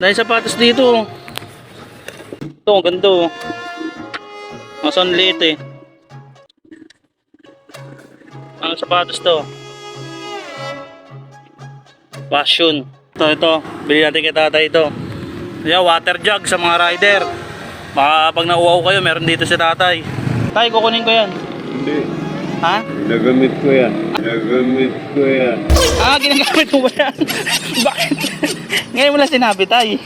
Dahil sapatos dito. Ito, ang ganda oh. Masan liit eh. Ang sapatos to. Fashion. Ito. Bili natin kay tatay ito. Yan, water jug sa mga rider. Baka pag nauuhaw kayo, meron dito si tatay. Tay, kukunin ko yan. Hindi. Ha? Nagamit ko yan. Nagamit ko yan. Ah, ginagamit mo ba yan? Bakit? Ngayon mo lang sinabi, tay.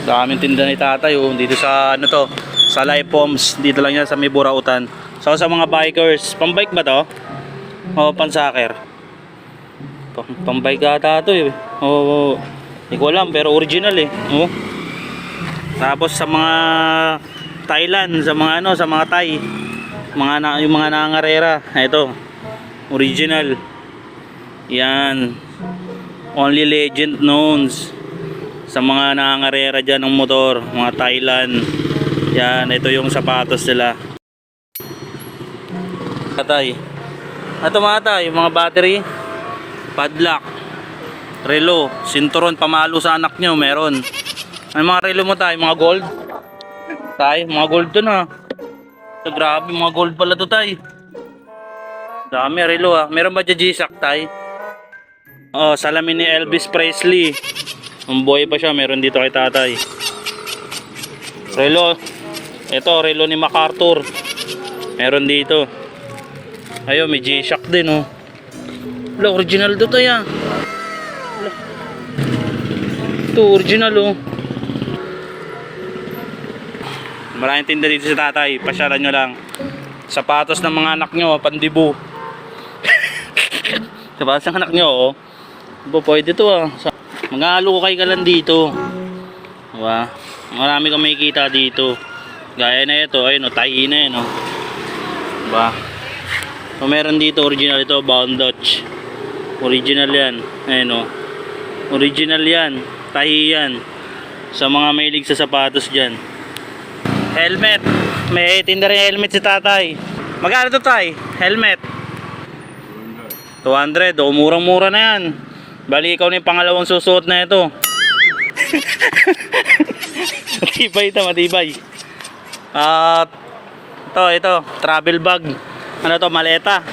Daming tinda ni tatay oh. Dito sa ano to, sa Life Homes. Dito lang yan sa may Burautan. So sa mga bikers, pambike ba to? O pansoccer? Pambike ata to eh. Oo, hindi ko alam pero original eh. Oh. Tapos sa mga Thailand, sa mga ano, sa mga Thai, yung mga nangangarera, ito original. Yan. Only legend knowns. Sa mga nangangarera dyan ng motor, mga Thailand. Yan, ito yung sapatos nila. Tatay. Ito mga tay, yung mga battery, padlock, relo, sinturon, pamalo sa anak nyo, meron. Ay mga relo mo tay, mga gold. Tay, mga gold dun ha. So, grabe, mga gold pala to tay. Dami relo ha. Meron ba dyan G-Shock tay? Oh, salamin ni Elvis Presley. Ang boy pa siya, meron dito kay tatay. Relo. Ito, relo ni MacArthur. Meron dito. Ayun, may G-Shock din oh. Wala, original to tayo ah. Ito, original oh. Maraming tinda dito si tatay. Pasyalan nyo lang. Sapatos ng mga anak nyo, pandibo. Sapatos ng anak nyo oh. Pwede to ah. Mag-aalukay ka lang dito. Diba? Marami kang makikita dito. Gaya na ito, ayun o, tahi na yun o. Diba? So meron dito original ito, Bound Dutch. Original yan. Ayun o. Original yan. Tahi yan. Sa mga mahilig sa sapatos dyan. Helmet. May tinda rin helmet si tatay. Magkano to tay? Helmet? 200. O, murang-mura na yan. Bali ikaw na yung pangalawang susuot na ito. Matibay ito, matibay. At ito, travel bag. Ano to, maleta.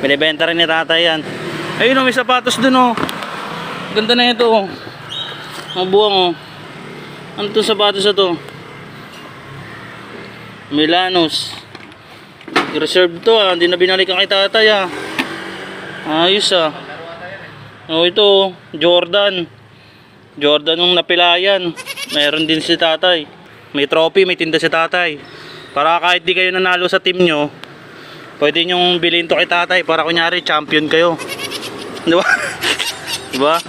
Binibenta rin ni tatay yan. Ayun o, may sapatos dun o. Ganda na ito o. Ang buwang o. Ano itong sapatos na to? Milanos. Reserve to ah. Hindi na binalikan kay tatay ah. Ayos ah. Oh, ito, Jordan. Jordan yung napilayan. Meron din si tatay. May trophy, may tinda si tatay. Para kahit di kayo nanalo sa team nyo, pwede nyong bilhin to kay tatay para kunyari champion kayo. Diba? Diba?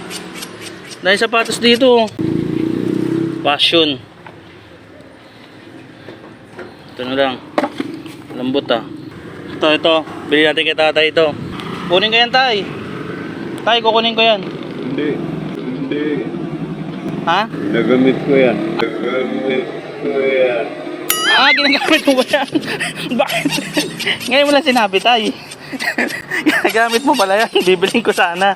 Dahil sapatos dito. Fashion. Ito na lang. Lambot ah. Ito. Bilhin natin kay tatay ito. Kunin ko yan tay. Tay, kukunin ko yan. Hindi. Hindi. Ha? Nagamit ko yan. Nagamit ko yan. Ah, ginagamit mo ba yan? Bakit? Ngayon mo lang sinabi tay. Ginagamit mo pala yan. Bibiling ko sana.